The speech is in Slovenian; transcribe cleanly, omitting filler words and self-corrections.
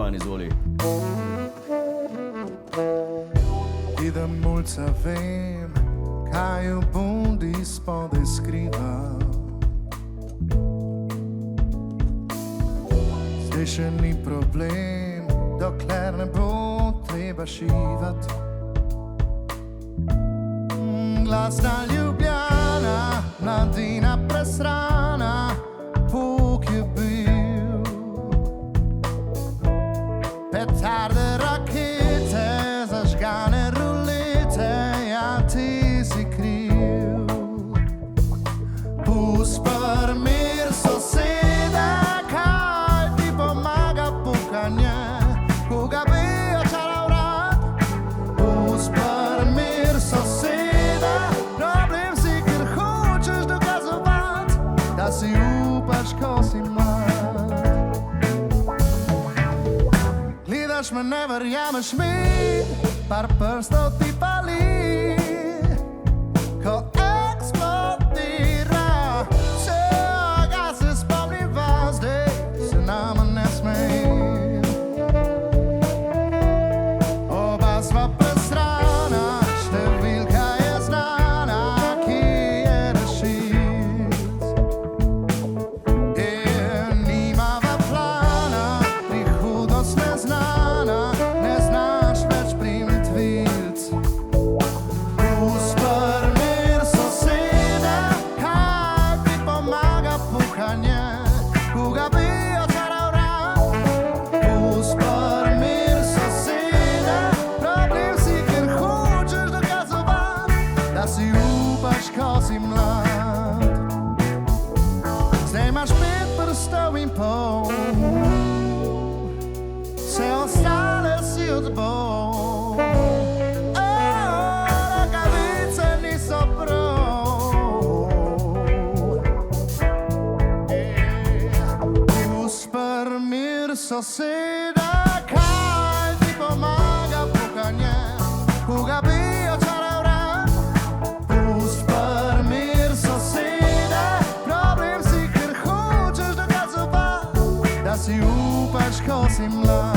Lutman, izvoli. Idem mulca vem, kaj v bundi spodaj skriva. Zdaj še ni problem, dokler ne bo treba šivat. Glasna Ljubljana, mladina presrana, puk je bil. Petarde, rakete, zažgane rulete, ja ti si kriv. Pust mir sosede, kaj ti pomaga pukanje, koga bi očaral rad. Pust mir sosede, problem si, ker hočeš dokazovat, da si upaš, ko si mlad. Gledaš me, ne verjameš mi, par prstov ti pali, ko eksplodira. Vsega se spomniva, zdaj se nama ne smej. Oba sva presrana, številka je znana, ki je rešilc. Nimava plana, prihodnost neznana, ne znaš več primit vilc. Pust mir sosede, kaj ti pomaga pukanje, koga bi očaral rad. Pust mir sosede, problem si, ker hočeš dokazovat, da si upaš, ko si mlad. Zdaj imaš 5 prstov in pol, vse ostale si odbol. Rokavice niso prav. Pust mir sosede, kaj ti pomaga pukanje, koga bi očaral rad. Pust mir sosede, problem si, ker hočeš dokazovat, da si upaš, ko si mlad.